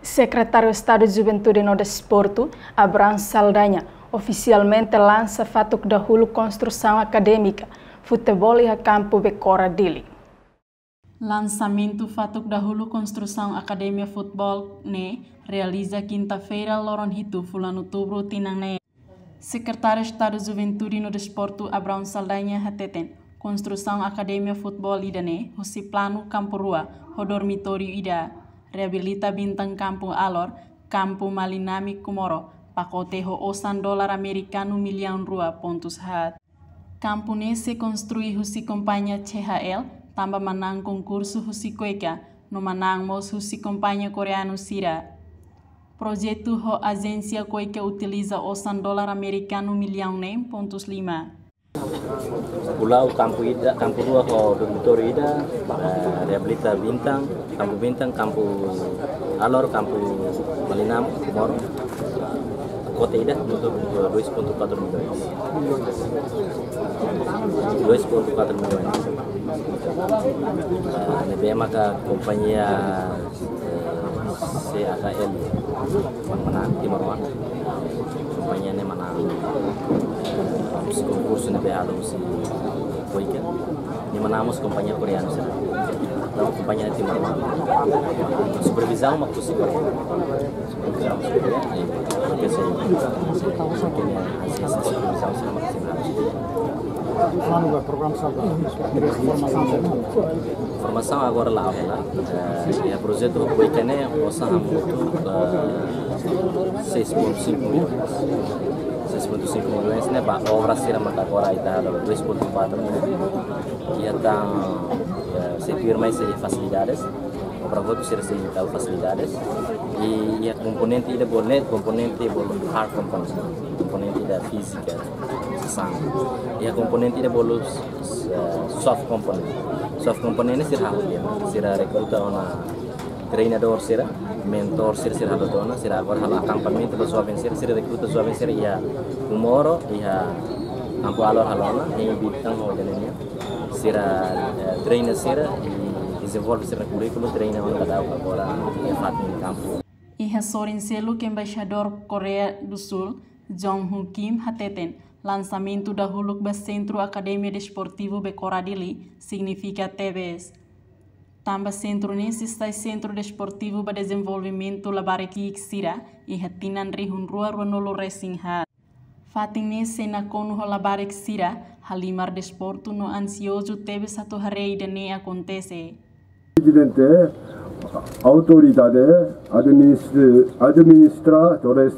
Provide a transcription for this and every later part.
Secretário de Estado de Juventude e Desporto, Abraham Saldanha, oficialmente lança Fatuk Dahulu Construção Acadêmica, Futebol e Campo Becora Dili. Lançamento Fatuk Dahulu Construção Academia Futebol realiza quinta-feira, Loronhito, fulano outubro, Tinang. Secretário de Estado de Juventude e Desporto, Abraham Saldanha, Hateten. Construção Academia Futebol Idane, Husi Plano Campo Rua, Dormitório Ida, Reabilita Bintang Campo Alor, Campo Malinami Kumoro, pacote $100 americano milhão rua pontos hat. Campo nesse construí Husi Companhia CHL, tamba manang concurso Husi Koika, no manang mos Husi Companhia Coreano Sira. Projeto ho agência Koika utiliza $100 americano milhão pontos 5. Pulau Campo Ida, Campo Rua ho Dormitório Ida, Reabilita Bintang, Campo Alor, Campo Malinam, Kumoro, Kota Ida untuk 2,4 milhões. 2,4 milhões. Lebih maka kompanhia CHL menang Timor Leste. Kompanhia ini menang concurso lebih halus si Koika. Ini menang kompanhia Koreana sih. Lalu kompanhia Timor Leste. Supervisão uma coisa Korea. Supervisão Korea. Porque se supervisão sama formação agora lá, é projeto Koika né, nossa muito 6,5 milhões. 6,5 milhões né, para obra ser agora está 2,4 milhões. E então se tiver mais facilidades, para voto ser tal facilidades e a componente da bonet, componente hard componente da física, sangue e a componente da bolos soft componente será recruta uma treinador será mentor será dona será agora hal acampamento do jovem será recruta jovem será ia umoro ia ampo alor halona e bintang ho dalenya será trainer será desenvolve seu currículo treina orang kada agora é fato no campo. E Sorin Selu, que embaixador Coreia do Sul, Jong Ho Kim Hateten, lançamento da Huluk Centro Academia Desportivo Becora Dili, significa TBS. Tamba centro nesse está Centro Desportivo para Desenvolvimento Labareki Sira e Hatinan Rihun Rua Ronolo Racing Hat. Fatin nesse na Kono Labarek Sira, Halimar Desporto no ansioso teve satu hari dene acontece. Presidente, autoridade, administradores,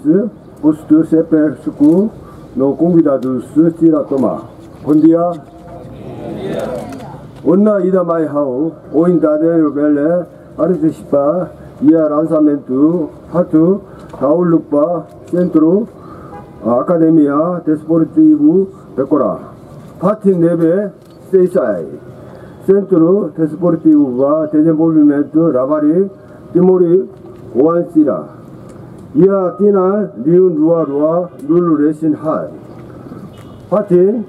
posto CPR School, no convidados Sira Toma. Bom dia. Onna ida mai hao, oindade bele, participa, ia lançamento, hatu, Taulupa, Centro, Academia Desportivo Becora. Fatin neve, Seisai. Centro Desportivo Desenvolvimento Labari Timori Oansira. Ia Tina Liun Rua Lulu Racing High. Fatin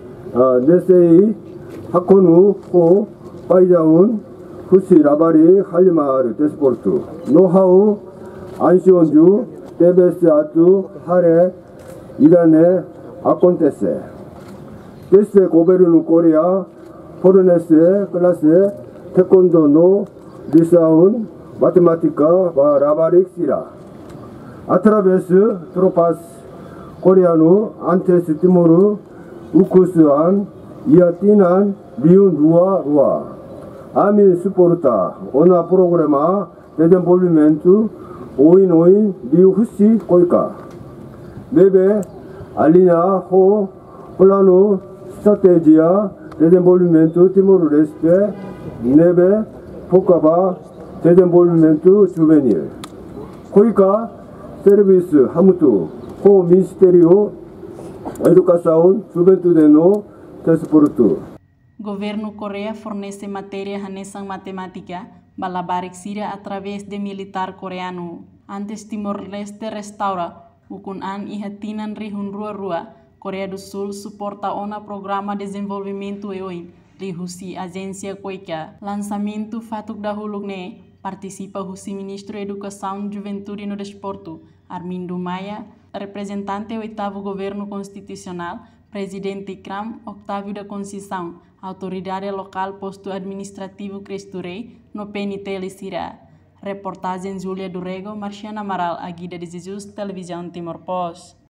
Nesei Hakonu Ho Paijaun Husi Labari Halimar Desporto. Know-how Ansionju TBS Atu Hare Idane Acontece. Desde Governo Coreia Fornece classe taekwondo no lição matemática para labarik sira. Através tropas coreano antes Timor ukusuan iatinan liun rua. Ami suporta ona programa de desenvolvimento oin liu husi koika. Nebe alinha ho plano estratégia desenvolvimento Timor-Leste, neve, focava desenvolvimento juvenil. Koika, serviço, hamutu, o Ministério Educação, Juventude no Desporto. Governo Coreia fornece matéria hanesang matemática, balabarik sira através de militar coreano. Antes Timor-Leste restaura, ukunan ihatinan rihun rua. Coreia do Sul suporta ona programa de desenvolvimento EOIN, Lihusi Agência Koika. Lançamento Fatuk Dahulu Participa o Ministro Educação, Juventude e no Desporto, Armindo Maia, representante do 8º Governo Constitucional, Presidente CRAM, Octávio da Conceição, Autoridade Local Posto Administrativo Cristo Rei, no PNT Licirá. Reportagem Júlia Durrego, Marciana Amaral, Aguida de Jesus, Televisão Timor Post.